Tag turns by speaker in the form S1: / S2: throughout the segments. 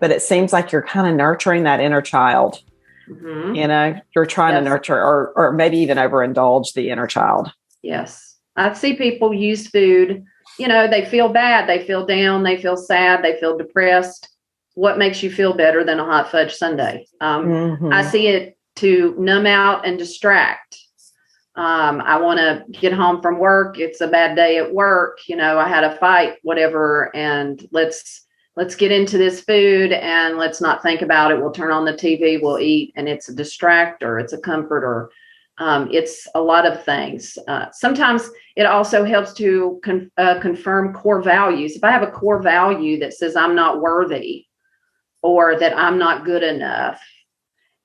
S1: but it seems like you're kind of nurturing that inner child.
S2: Mm-hmm.
S1: You're trying to nurture or maybe even overindulge the inner child.
S2: Yes. I see people use food, they feel bad, they feel down, they feel sad, they feel depressed. What makes you feel better than a hot fudge sundae? I see it to numb out and distract. I want to get home from work. It's a bad day at work. I had a fight, whatever, and let's get into this food and let's not think about it. We'll turn on the TV, we'll eat, and it's a distractor. It's a comforter. It's a lot of things. Sometimes it also helps to confirm core values. If I have a core value that says I'm not worthy or that I'm not good enough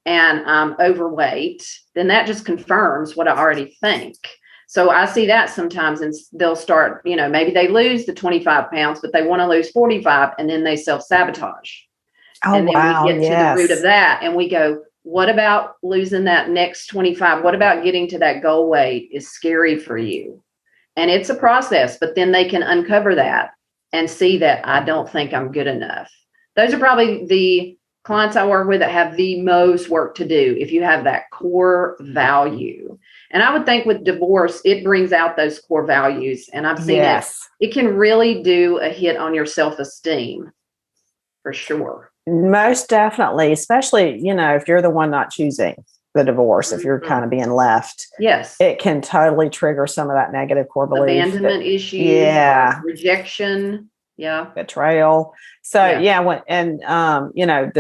S2: and I'm overweight, then that just confirms what I already think. So I see that sometimes, and they'll start, maybe they lose the 25 pounds, but they want to lose 45, and then they self-sabotage.
S1: Oh,
S2: and then
S1: wow,
S2: we get to the root of that, and we go, what about losing that next 25? What about getting to that goal weight is scary for you? And it's a process, but then they can uncover that and see that I don't think I'm good enough. Those are probably the clients I work with that have the most work to do if you have that core value. And I would think with divorce, it brings out those core values. And I've seen it can really do a hit on your self-esteem for sure.
S1: Most definitely, especially, if you're the one not choosing the divorce, if you're kind of being left.
S2: Yes.
S1: It can totally trigger some of that negative core belief.
S2: Abandonment issues. Rejection. Yeah.
S1: Betrayal. So the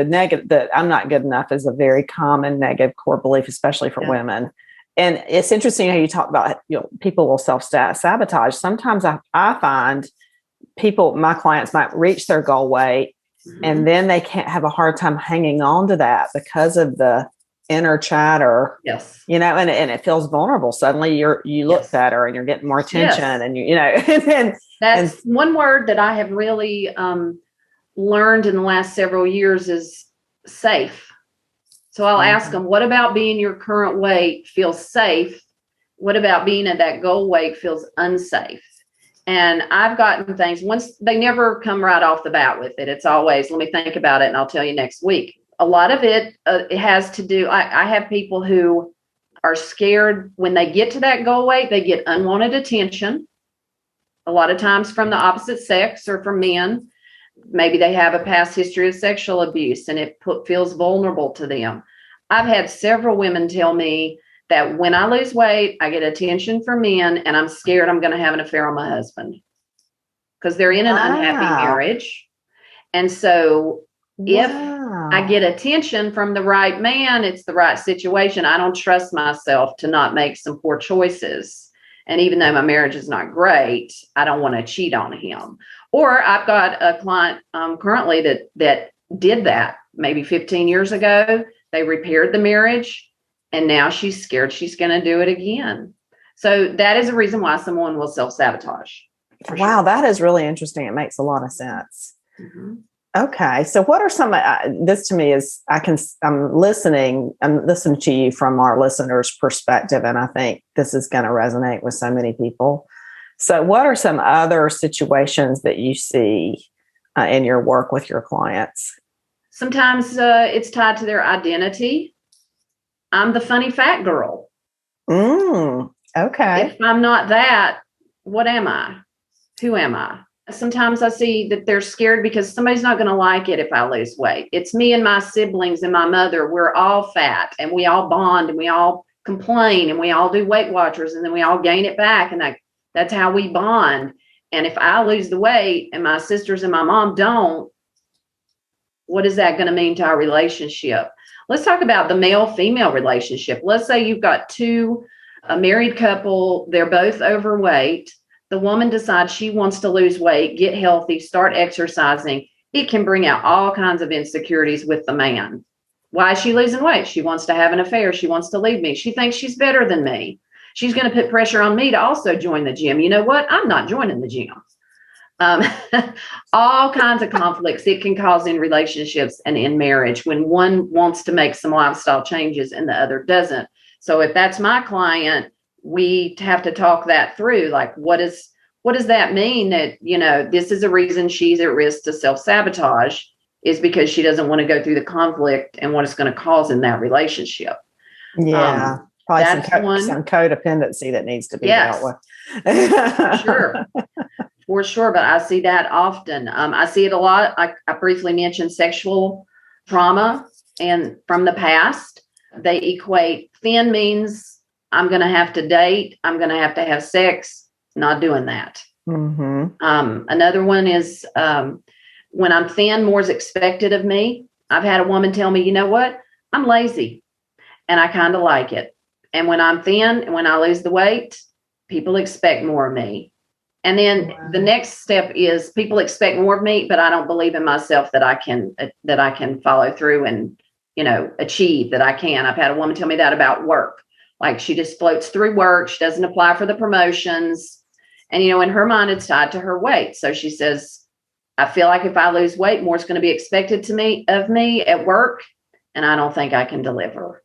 S1: negative, that I'm not good enough is a very common negative core belief, especially for women. And it's interesting how you talk about, people will self-sabotage. Sometimes I find my clients might reach their goal weight, and then they can't have a hard time hanging on to that because of the inner chatter.
S2: Yes.
S1: And it feels vulnerable. Suddenly you look better and you're getting more attention and
S2: that's one word that I have really learned in the last several years is safe. So I'll ask them, what about being your current weight feels safe? What about being at that goal weight feels unsafe? And I've gotten things, once they never come right off the bat with it. It's always, let me think about it and I'll tell you next week. A lot of it has to do, I have people who are scared when they get to that goal weight, they get unwanted attention. A lot of times from the opposite sex or from men. Maybe they have a past history of sexual abuse and it feels vulnerable to them. I've had several women tell me that when I lose weight, I get attention from men and I'm scared I'm going to have an affair on my husband because they're in an unhappy marriage. And so if I get attention from the right man, it's the right situation. I don't trust myself to not make some poor choices. And even though my marriage is not great, I don't want to cheat on him. Or I've got a client currently that did that maybe 15 years ago. They repaired the marriage and now she's scared she's going to do it again. So that is a reason why someone will self-sabotage.
S1: Wow, that is really interesting. It makes a lot of sense.
S2: Mm-hmm.
S1: Okay. So what are some, this to me is, I'm listening to you from our listeners' perspective, and I think this is going to resonate with so many people. So what are some other situations that you see in your work with your clients?
S2: Sometimes it's tied to their identity. I'm the funny fat girl.
S1: Okay.
S2: If I'm not that, what am I? Who am I? Sometimes I see that they're scared because somebody's not going to like it if I lose weight. It's me and my siblings and my mother. We're all fat and we all bond and we all complain and we all do Weight Watchers and then we all gain it back. And that's how we bond. And if I lose the weight and my sisters and my mom don't, what is that going to mean to our relationship? Let's talk about the male-female relationship. Let's say you've got a married couple. They're both overweight. The woman decides she wants to lose weight, get healthy, start exercising. It can bring out all kinds of insecurities with the man. Why is she losing weight? She wants to have an affair. She wants to leave me. She thinks she's better than me. She's going to put pressure on me to also join the gym. You know what? I'm not joining the gym. All kinds of conflicts it can cause in relationships and in marriage when one wants to make some lifestyle changes and the other doesn't. So if that's my client, we have to talk that through. Like, what does that mean that, this is a reason she's at risk to self-sabotage? is because she doesn't want to go through the conflict and what it's going to cause in that relationship.
S1: Yeah. Probably
S2: That's
S1: some codependency that needs to be
S2: Yes.
S1: dealt with.
S2: Sure. For sure. But I see that often. I see it a lot. I briefly mentioned sexual trauma and from the past. They equate thin means I'm going to have to date. I'm going to have sex. Not doing that.
S1: Mm-hmm.
S2: Another one is when I'm thin, more is expected of me. I've had a woman tell me, you know what? I'm lazy and I kind of like it. And when I'm thin and when I lose the weight, people expect more of me. And then the next step is people expect more of me, but I don't believe in myself that I can follow through and, achieve that I can. I've had a woman tell me that about work. Like she just floats through work. She doesn't apply for the promotions. And, in her mind, it's tied to her weight. So she says, I feel like if I lose weight, more is going to be expected of me at work. And I don't think I can deliver.